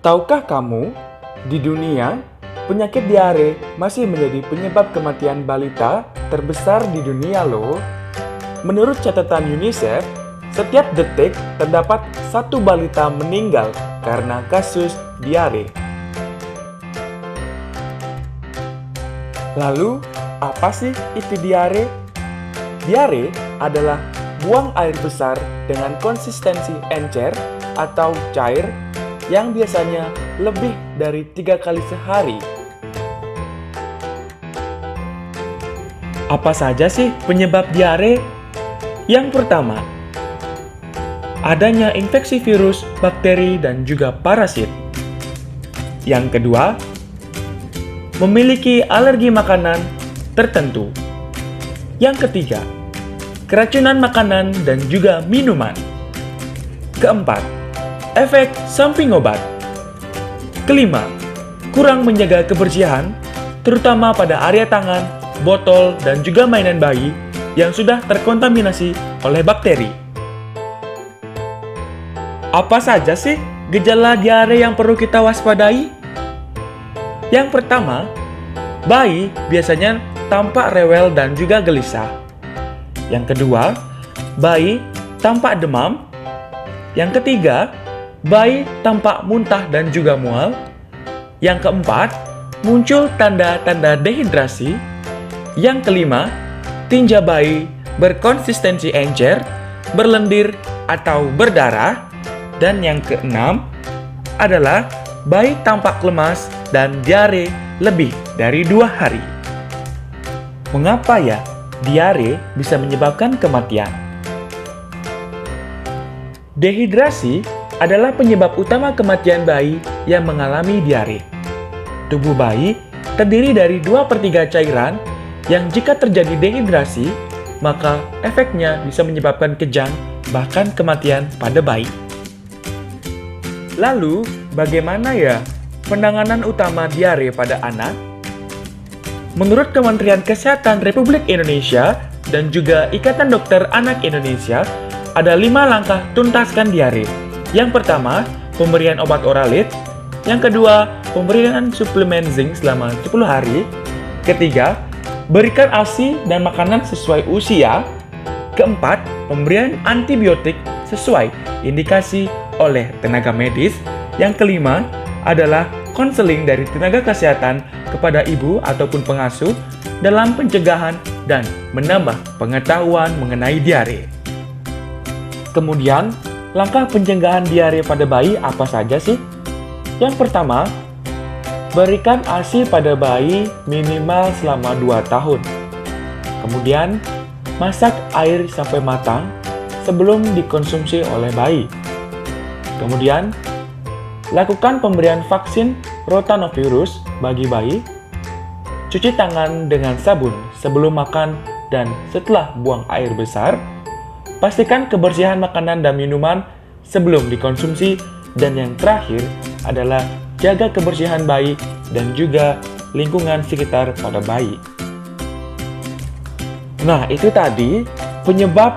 Tahukah kamu, di dunia, penyakit diare masih menjadi penyebab kematian balita terbesar di dunia loh. Menurut catatan UNICEF, setiap detik terdapat satu balita meninggal karena kasus diare. Lalu, apa sih itu diare? Diare adalah buang air besar dengan konsistensi encer atau cair yang biasanya lebih dari 3 kali sehari. Apa saja sih penyebab diare? Yang pertama, adanya infeksi virus, bakteri, dan juga parasit. Yang kedua, memiliki alergi makanan tertentu. Yang ketiga, keracunan makanan dan juga minuman. Keempat, efek samping obat. Kelima, kurang menjaga kebersihan, terutama pada area tangan, botol, dan juga mainan bayi yang sudah terkontaminasi oleh bakteri. Apa saja sih gejala diare yang perlu kita waspadai? Yang pertama, bayi biasanya tampak rewel dan juga gelisah. Yang kedua, bayi tampak demam. Yang ketiga, bayi tampak muntah dan juga mual. Yang keempat, muncul tanda-tanda dehidrasi. Yang kelima, tinja bayi berkonsistensi encer, berlendir, atau berdarah. Dan yang keenam adalah bayi tampak lemas dan diare lebih dari 2 hari. Mengapa ya diare bisa menyebabkan kematian? Dehidrasi adalah penyebab utama kematian bayi yang mengalami diare. Tubuh bayi terdiri dari 2/3 cairan yang jika terjadi dehidrasi, maka efeknya bisa menyebabkan kejang bahkan kematian pada bayi. Lalu, bagaimana ya penanganan utama diare pada anak? Menurut Kementerian Kesehatan Republik Indonesia dan juga Ikatan Dokter Anak Indonesia, ada 5 langkah tuntaskan diare. Yang pertama, pemberian obat oralit. Yang kedua, pemberian suplemen zinc selama 10 hari. Ketiga, berikan ASI dan makanan sesuai usia. Keempat, pemberian antibiotik sesuai indikasi oleh tenaga medis. Yang kelima adalah konseling dari tenaga kesehatan kepada ibu ataupun pengasuh dalam pencegahan dan menambah pengetahuan mengenai diare. Kemudian, langkah pencegahan diare pada bayi apa saja sih? Yang pertama, berikan ASI pada bayi minimal selama 2 tahun. Kemudian, masak air sampai matang sebelum dikonsumsi oleh bayi. Kemudian, lakukan pemberian vaksin rotavirus bagi bayi. Cuci tangan dengan sabun sebelum makan dan setelah buang air besar. Pastikan kebersihan makanan dan minuman sebelum dikonsumsi. Dan yang terakhir adalah jaga kebersihan bayi dan juga lingkungan sekitar pada bayi. Nah, itu tadi penyebab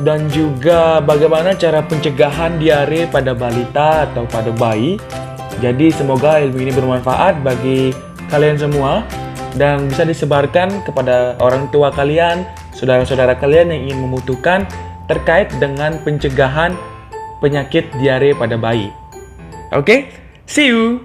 dan juga bagaimana cara pencegahan diare pada balita atau pada bayi. Jadi semoga ilmu ini bermanfaat bagi kalian semua dan bisa disebarkan kepada orang tua kalian, saudara-saudara kalian yang ingin membutuhkan terkait dengan pencegahan penyakit diare pada bayi. Oke, see you!